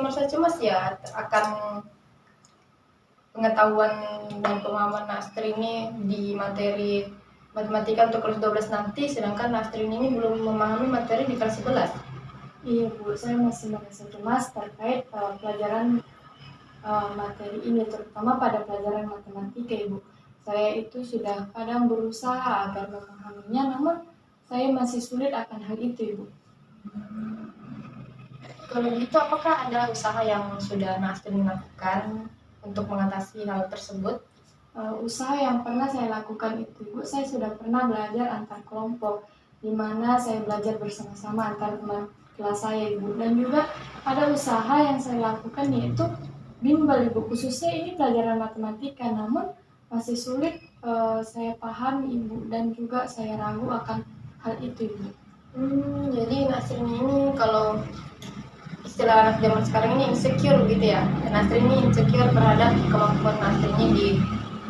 merasa cemas ya akan pengetahuan dan pemahaman Astri ini di materi matematika untuk kelas 12 nanti, sedangkan Astri ini belum memahami materi di kelas 11. Iya Bu, saya masih merasa cemas terkait pelajaran materi ini, terutama pada pelajaran matematika Ibu. Saya itu sudah kadang berusaha agar memahaminya, namun saya masih sulit akan hal itu Ibu. Kalau begitu, apakah ada usaha yang sudah Astri lakukan untuk mengatasi hal tersebut? Usaha yang pernah saya lakukan itu Ibu, saya sudah pernah belajar antar kelompok, di mana saya belajar bersama-sama antar teman kelas saya Ibu. Dan juga ada usaha yang saya lakukan yaitu bimbel Ibu, khususnya ini pelajaran matematika, namun masih sulit saya paham Ibu, dan juga saya ragu akan hal itu Ibu. Jadi Astri ini kalau istilah anak zaman sekarang ini insecure gitu ya. Dan Astri ini insecure terhadap kemampuan Astri ini di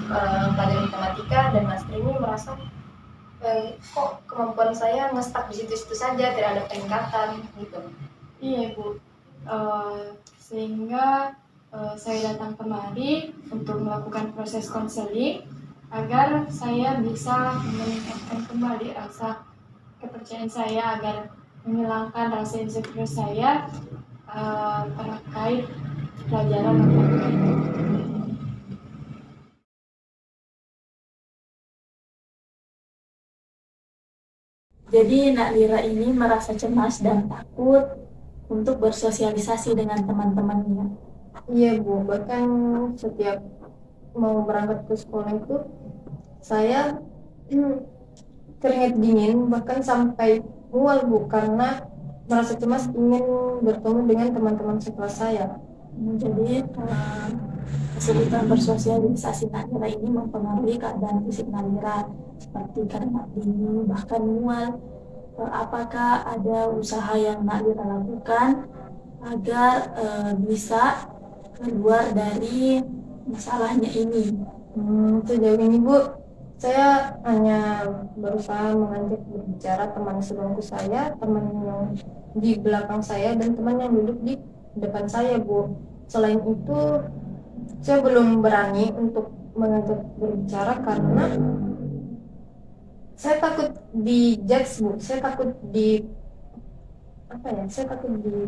pelajaran matematika, dan Astri ini merasa kok kemampuan saya ngestak di situ-situ saja, tidak ada peningkatan gitu. Iya Ibu, sehingga saya datang kemari untuk melakukan proses konseling agar saya bisa meningkatkan kembali rasa kepercayaan saya, agar menghilangkan rasa insecure saya terkait pelajaran matematika. Jadi Nak Lira ini merasa cemas dan takut untuk bersosialisasi dengan teman-temannya. Iya Bu, bahkan setiap mau berangkat ke sekolah itu saya keringat dingin, bahkan sampai mual Bu, karena merasa cemas ingin bertemu dengan teman-teman sekelas saya. Jadi kesulitan bersosialisasi Nak Lira ini mempengaruhi keadaan fisik Nak Lira, seperti keringat dingin, bahkan mual. Apakah ada usaha yang Nak Lira lakukan agar bisa keluar dari masalahnya ini? Sejauh ini Bu, saya hanya berusaha mengajak berbicara teman sebangku saya, teman yang di belakang saya, dan teman yang duduk di depan saya Bu. Selain itu, saya belum berani untuk mengajak berbicara karena saya takut dijudge Bu. Saya takut saya takut di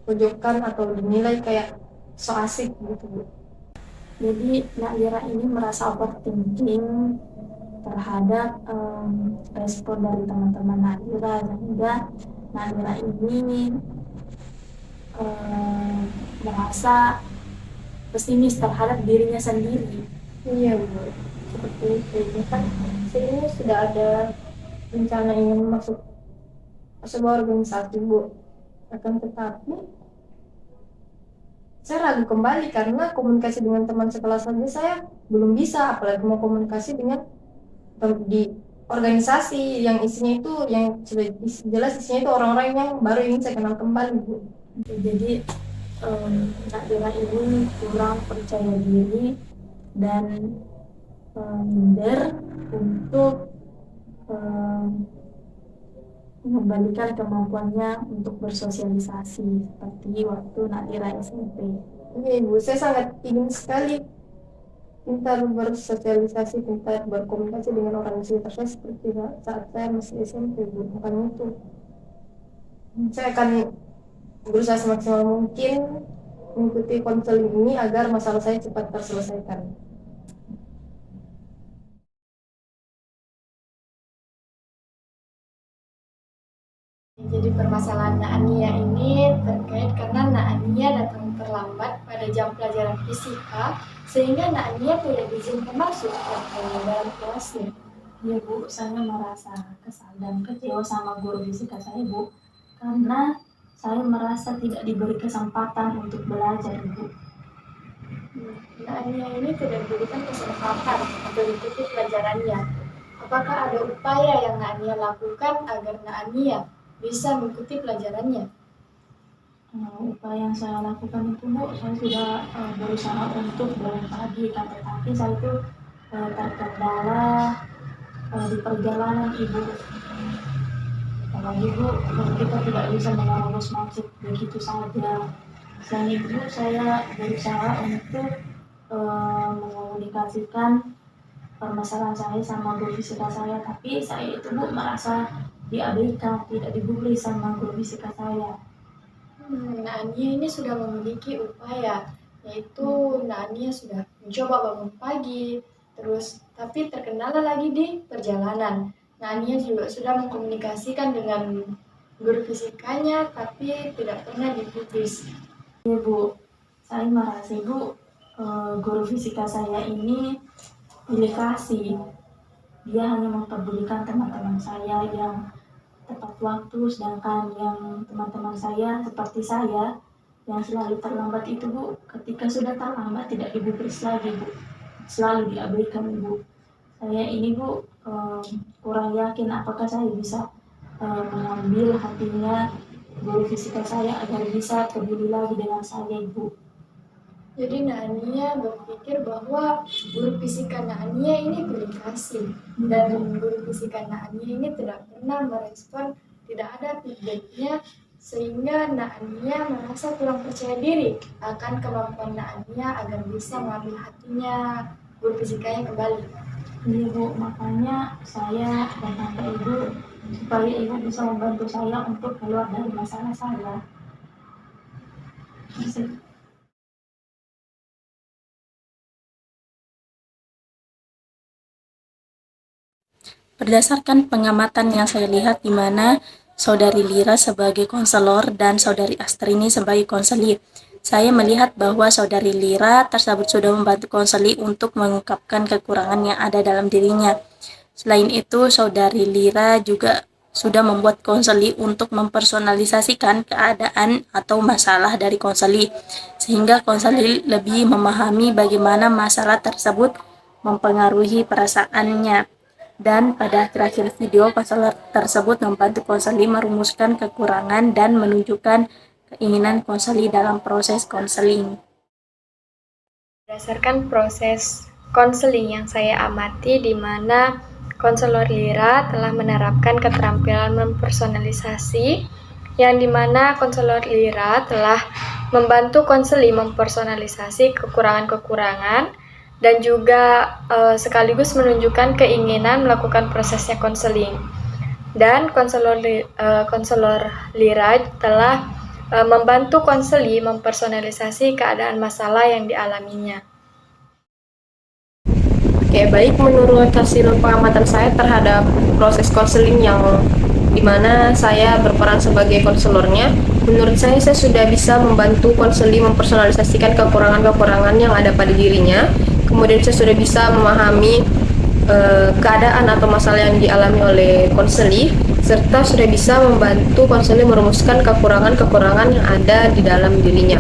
pojokan atau dinilai kayak so asik gitu Bu. Jadi Nak Lira ini merasa overthinking terhadap respon dari teman-teman Nak Lira, sehingga Nak Lira ini merasa pesimis terhadap dirinya sendiri. Iya Bu, seperti itu. Kan saya ini sudah ada rencana ingin masuk sebuah organisasi Bu, akan tetapi saya ragu kembali karena komunikasi dengan teman sekelas saja saya belum bisa, apalagi mau komunikasi dengan di organisasi yang isinya itu, yang sudah jelas isinya itu orang-orang yang baru ingin saya kenal kembali Bu. Jadi Nak Lira ini kurang percaya diri dan minder untuk mengembalikan kemampuannya untuk bersosialisasi seperti waktu Nak Lira SMP. Iya Ibu, saya sangat ingin sekali pintar bersosialisasi, pintar berkomunikasi dengan orang di sekitar saya seperti saat saya masih SMP Bu. Bukan itu, saya akan berusaha semaksimal mungkin mengikuti konseling ini agar masalah saya cepat terselesaikan. Jadi permasalahan Nak Ania ini terkait karena Nak Ania datang terlambat pada jam pelajaran fisika, sehingga Nak Ania tidak diizinkan masuk ke dalam kelasnya. Iya Bu, saya merasa kesal dan kecewa sama guru fisika saya Bu, karena saya merasa tidak diberi kesempatan untuk belajar Bu. Nak Ania ini tidak diberikan kesempatan untuk ikuti pelajarannya. Apakah ada upaya yang Nak Ania lakukan agar Nak Ania bisa mengikuti pelajarannya? Upaya yang saya lakukan itu Bu, saya sudah berusaha untuk bangun pagi, tapi saya itu terkendala di perjalanan Ibu. Kalau Ibu, kita tidak bisa menerobos macet begitu saja. Selain itu, saya berusaha untuk mengkomunikasikan permasalahan saya sama guru fisika saya, tapi saya itu Bu merasa diabaikan, tidak digubris sama guru fisika saya. Nah, Ania ini sudah memiliki upaya, yaitu Ania sudah mencoba bangun pagi, terus tapi terkendala lagi di perjalanan. Ania juga sudah mengkomunikasikan dengan guru fisikanya, tapi tidak pernah digubris. Ya Bu, saya merasa Bu, guru fisika saya ini pilih kasih. Dia hanya mempedulikan teman-teman saya yang tepat waktu, sedangkan yang teman-teman saya seperti saya yang selalu terlambat itu Bu, ketika sudah terlambat tidak digubris lagi Bu, selalu diabaikan Bu. Saya ini Bu kurang yakin apakah saya bisa mengambil hatinya guru fisika saya agar bisa peduli lagi dengan saya Ibu. Jadi Ania berpikir bahwa guru fisika Ania ini pilih kasih, dan guru fisika Ania ini tidak pernah merespon, tidak ada feedbacknya, sehingga Ania merasa kurang percaya diri akan kemampuan Ania agar bisa mengambil hatinya guru fisikanya kembali. Iya Bu, makanya saya datang ke Ibu supaya Ibu bisa membantu saya untuk keluar dari masalah saya. Berdasarkan pengamatan yang saya lihat, di mana Saudari Lira sebagai konselor dan Saudari Astrini sebagai konseli, saya melihat bahwa Saudari Lira tersebut sudah membantu konseli untuk mengungkapkan kekurangan yang ada dalam dirinya. Selain itu, Saudari Lira juga sudah membuat konseli untuk mempersonalisasikan keadaan atau masalah dari konseli, sehingga konseli lebih memahami bagaimana masalah tersebut mempengaruhi perasaannya. Dan pada terakhir video, konselor tersebut membantu konseli merumuskan kekurangan dan menunjukkan keinginan konseli dalam proses konseling. Berdasarkan proses konseling yang saya amati, di mana konselor Lira telah menerapkan keterampilan mempersonalisasi, yang dimana konselor Lira telah membantu konseli mempersonalisasi kekurangan-kekurangan dan juga sekaligus menunjukkan keinginan melakukan prosesnya konseling. Dan konselor Lira telah membantu konseli mempersonalisasi keadaan masalah yang dialaminya. Oke, baik, menurut hasil pengamatan saya terhadap proses konseling yang dimana saya berperan sebagai konselornya, menurut saya sudah bisa membantu konseli mempersonalisasikan kekurangan-kekurangan yang ada pada dirinya. Kemudian saya sudah bisa memahami keadaan atau masalah yang dialami oleh konseli, serta sudah bisa membantu konseli merumuskan kekurangan-kekurangan yang ada di dalam dirinya.